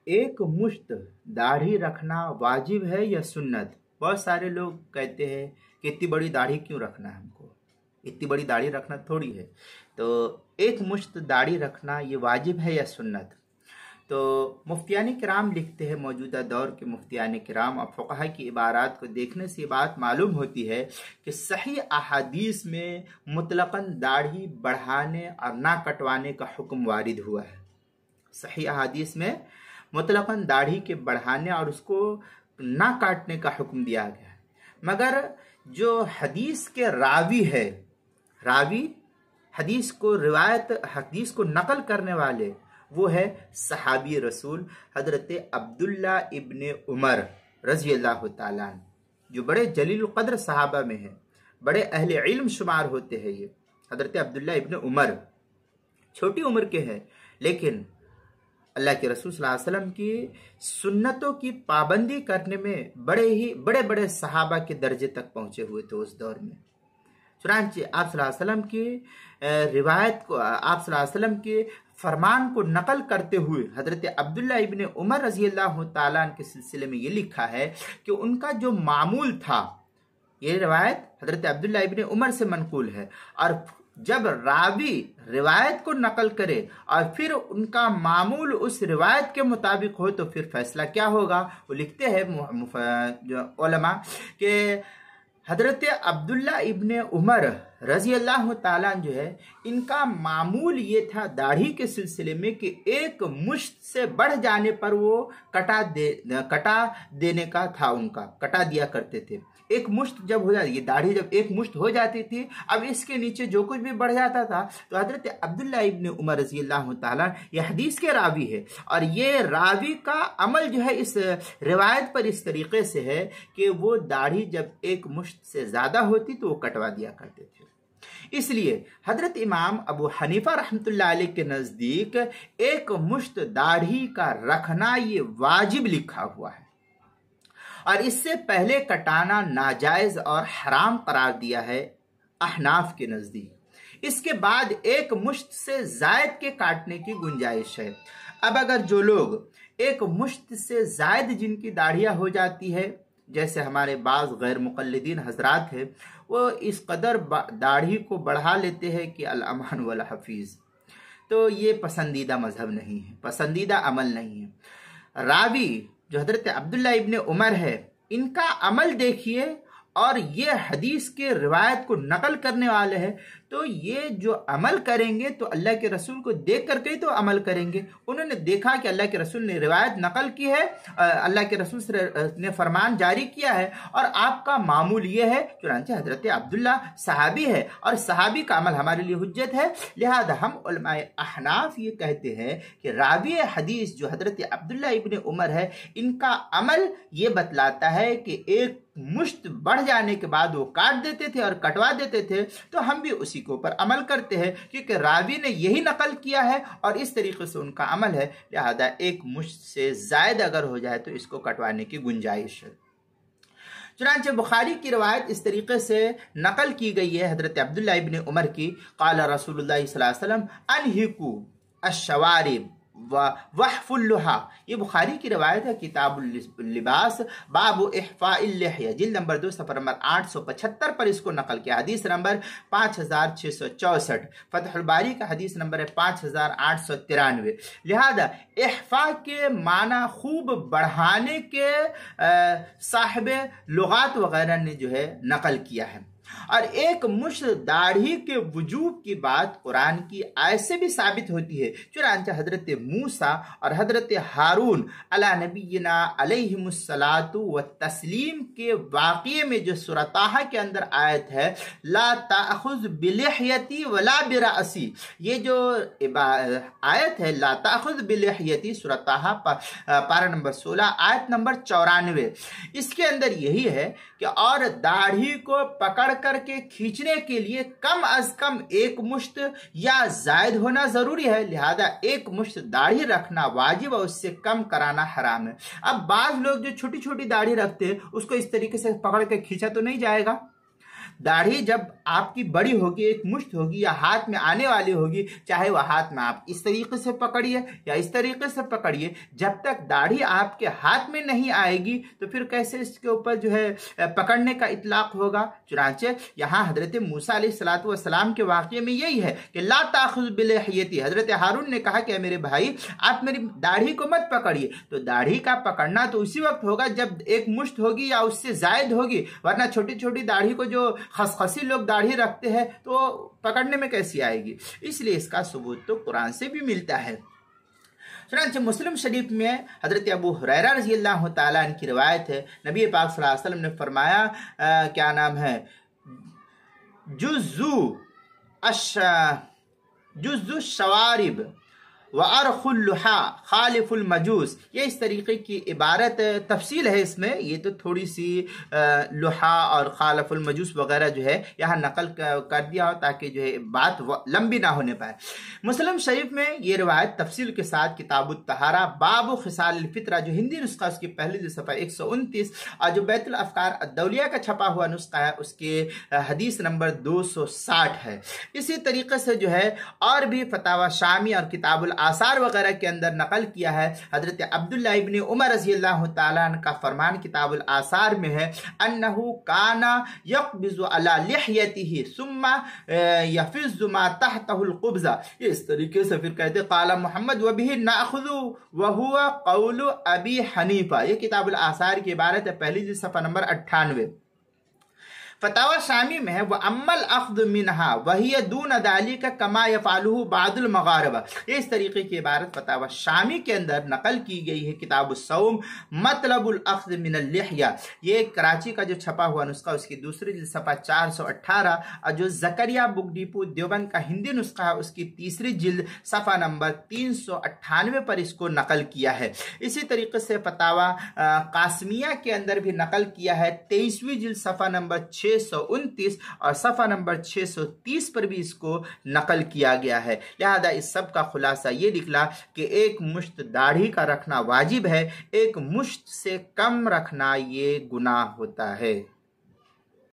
एक मुश्त दाढ़ी रखना वाजिब है या सुन्नत? बहुत सारे लोग कहते हैं कि इतनी बड़ी दाढ़ी क्यों रखना है हमको, इतनी बड़ी दाढ़ी रखना थोड़ी है। तो एक मुश्त दाढ़ी रखना ये वाजिब है या सुन्नत? तो मुफ्तियान किराम लिखते हैं, मौजूदा दौर के मुफ्तियान किराम और फ़ुक़हा की इबारात को देखने से बात मालूम होती है कि सही अहादीस में मुतलक़न दाढ़ी बढ़ाने और ना कटवाने का हुक्म वारिद हुआ है। सही अहादीस में मुतलक़न दाढ़ी के बढ़ाने और उसको ना काटने का हुक्म दिया गया है, मगर जो हदीस के रावी है, रावी हदीस को नकल करने वाले, वो है सहाबी रसूल हजरत अब्दुल्ला इब्ने उमर रज़ी अल्लाह ताला अन्हु, जो बड़े जलील क़द्र सहाबा में है, बड़े अहले इल्म शुमार होते हैं। ये हजरत अब्दुल्ला इब्ने उमर छोटी उम्र के हैं, लेकिन अल्लाह के रसूल सल्लल्लाहु अलैहि वसल्लम की सुन्नतों की पाबंदी करने में बड़े बड़े सहाबा के दर्जे तक पहुंचे हुए थे उस दौर में। चुनांचे आप सल्लल्लाहु अलैहि वसल्लम की रिवायत को, आप सल्लल्लाहु अलैहि वसल्लम के फरमान को नकल करते हुए हजरत अब्दुल्ला इब्ने उमर रज़ी अल्लाह ताला अन्हु के सिलसिले में ये लिखा है कि उनका जो मामूल था, ये रिवायत हजरत अब्दुल्ला इब्ने उमर से मनकूल है, और जब रावी रिवायत को नकल करे और फिर उनका मामूल उस रिवायत के मुताबिक हो तो फिर फैसला क्या होगा। वो लिखते हैं उलमा कि हजरत अब्दुल्ला इब्ने उमर रज़ी अल्लाह ताला जो है, इनका मामूल ये था दाढ़ी के सिलसिले में कि एक मुश्त से बढ़ जाने पर वो कटा देने का था, उनका कटा दिया करते थे। एक मुश्त जब हो जाती, ये दाढ़ी जब एक मुश्त हो जाती थी, अब इसके नीचे जो कुछ भी बढ़ जाता था, तो हजरत अब्दुल्ला इब्ने उमर रज़ी अल्लाह ताला, ये हदीस के रावी है, और ये रावी का अमल जो है इस रिवायत पर इस तरीके से है कि वो दाढ़ी जब एक मुश्त से ज़्यादा होती तो वो कटवा दिया करते थे। इसलिए हजरत इमाम अबू हनीफा रहमतुल्लाह अलैह के नज़दीक एक मुश्त दाढ़ी का रखना ये वाजिब लिखा हुआ है, और इससे पहले कटाना नाजायज और हराम करार दिया है अहनाफ के नज़दीक। इसके बाद एक मुश्त से जायद के काटने की गुंजाइश है। अब अगर जो लोग एक मुश्त से जायद जिनकी दाढ़ियाँ हो जाती है, जैसे हमारे बाज़ गैर मुक़ल्लिदीन हजरात हैं, वो इस कदर दाढ़ी को बढ़ा लेते हैं कि अल अमान वल हफीज़, तो ये पसंदीदा मजहब नहीं है, पसंदीदा अमल नहीं है। रावी जो हजरत अब्दुल्ला इब्ने उमर है, इनका अमल देखिए, और ये हदीस के रिवायत को नकल करने वाले हैं, तो ये जो अमल करेंगे तो अल्लाह के रसूल को देख करके ही तो अमल करेंगे। उन्होंने देखा कि अल्लाह के रसूल ने रिवायत नकल की है, अल्लाह के रसूल ने फरमान जारी किया है, और आपका मामूल ये है। चुनांचे हजरत अब्दुल्ला सहाबी है, और सहाबी का अमल हमारे लिए हुज्जत है। लिहाजा हम उलमाए अहनाफ ये कहते हैं कि रावी हदीस जो हजरत अब्दुल्ला इब्ने उमर है, इनका अमल ये बतलाता है कि एक मुश्त बढ़ जाने के बाद वो काट देते थे और कटवा देते थे, तो हम भी उसी के ऊपर अमल करते हैं, क्योंकि रावी ने यही नकल किया है और इस तरीके से उनका अमल है। लिहाजा एक मुश्त से जायद अगर हो जाए तो इसको कटवाने की गुंजाइश है। चुनांचे बुखारी की रवायत इस तरीके से नकल की गई है हजरत अब्दुल्ला इब्ने उमर की, क़ाला रसूलुल्लाह सल्लल्लाहु अलैहि वसल्लम अनहिकू अश्शवारिब वहफुल्लुहा। ये बुखारी की रवायत है, किताबुल लिबास बाबु इहफाइल लिहया, जिल्द नंबर 2 सफ़र नंबर 875 पर इसको नकल किया। हदीस नंबर 5664, फतहुल बारी का हदीस नंबर है 5893। लिहाजा इहफा के माना खूब बढ़ाने के साहिब लुगात वगैरह ने जो है नकल किया है। और एक मुश्त दाढ़ी के वजूब की बात कुरान की आयत से भी साबित होती है। चुनांचे हजरत मूसा और हजरत हारून अला नबीना अलैहिमुस्सलातु व तस्लीम के वाक़ये में जो सूरह ताहा के अंदर आयत है, ला ताखुज़ बिलिहयती वला बिरासी, ये जो आयत है ला ताखुज़ बिलिहयती, सूरह ताहा पारा नंबर 16 आयत नंबर 94, इसके अंदर यही है कि और दाढ़ी को पकड़ करके खींचने के लिए कम अज कम एक मुश्त या जायद होना जरूरी है। लिहाजा एक मुश्त दाढ़ी रखना वाजिब और उससे कम कराना हराम है। अब बाज लोग जो छोटी छोटी दाढ़ी रखते हैं उसको इस तरीके से पकड़ के खींचा तो नहीं जाएगा, दाढ़ी जब आपकी बड़ी होगी, एक मुश्त होगी या हाथ में आने वाली होगी, चाहे वह हाथ में आप इस तरीके से पकड़िए या इस तरीके से पकड़िए, जब तक दाढ़ी आपके हाथ में नहीं आएगी तो फिर कैसे इसके ऊपर जो है पकड़ने का इतलाक होगा। चुनांचे यहाँ हजरत मूसा अलैहिस्सलातु वस्सलाम के वाक़ये में यही है कि ला ताखुज़ बिलिह्यती, हजरत हारून ने कहा कि मेरे भाई आप मेरी दाढ़ी को मत पकड़िए। तो दाढ़ी का पकड़ना तो उसी वक्त होगा जब एक मुश्त होगी या उससे जायद होगी, वरना छोटी छोटी दाढ़ी को जो खसखसी लोग दाढ़ी रखते हैं तो पकड़ने में कैसी आएगी। इसलिए इसका सबूत तो कुरान से भी मिलता है। चुनांचे मुस्लिम शरीफ में हजरत अबू हुरैरा रज़ियल्लाहु ताला अन्हु की रिवायत है, नबी पाक सल्लल्लाहु अलैहि वसल्लम ने फरमाया क्या नाम है, जुज़्ज़ु शवारिब व अरखुल लुहा खालिफुल मजूस, ये इस तरीके की इबारत तफसील है इसमें, ये तो थोड़ी सी लुहा और खालिफुल मजूस वगैरह जो है यहाँ नकल कर दिया हो ताकि जो है बात लंबी ना होने पाए। मुस्लिम शरीफ में ये रिवायत तफसील के साथ किताबुत तहारा बाबु खिसाल फित्रा, जो हिंदी नुस्खा उसकी पहली सफ़ा 129 और जो बैतुल अफ़कार अद्दौलिया का छपा हुआ नुस्खा है उसके हदीस नंबर 260 है। इसी तरीके से जो है और भी फतावा शामी और किताबुल आसार वगैरह के अंदर नकल किया है। हजरत अब्दुल्लाह इब्न उमर रज़ियल्लाहु ताला अन्हु का फरमान किताबुल आसार में है, अन्नहु काना यक़बिज़ु अला लिह्यतिही सुम्मा यफ़िज़्ज़ु मा तहतहुल क़ुब्ज़ा। इस तरीके से फिर कहते क़ाला मुहम्मद व बिही नाख़ुज़ु व हुवा क़ौलु अबी हनीफ़ा। ये किताबुल आसार की इबारत है, पहली सफ़ा नंबर 98। फतावा शामी में है, वह अम्मल अख्द मिनहा वही दून दालिका कमा यफ़अलुहु बादुल मगारिबा। ये इस तरीके की इबारत फतावा शामी के अंदर नकल की गई है किताब सौम मतलबुल अख्द मिनल लिह्या। ये कराची का जो छपा हुआ नुस्खा उसकी दूसरी जिल्द सफ़ा 418 और जो ज़करिया बुक डिपो देवबंद का हिंदी नुस्खा है उसकी तीसरी जिल्द सफ़ा नंबर 398 पर इसको नकल किया है। इसी तरीके से फतावा कासमिया के अंदर भी नकल किया है, 23वीं जिल्द सफ़ा नंबर 629 और सफ़ा नंबर 630 पर भी इसको नकल किया गया है। लिहाजा इस सब का खुलासा ये निकला कि एक मुश्त दाढ़ी का रखना वाजिब है, एक मुश्त से कम रखना ये गुनाह होता है।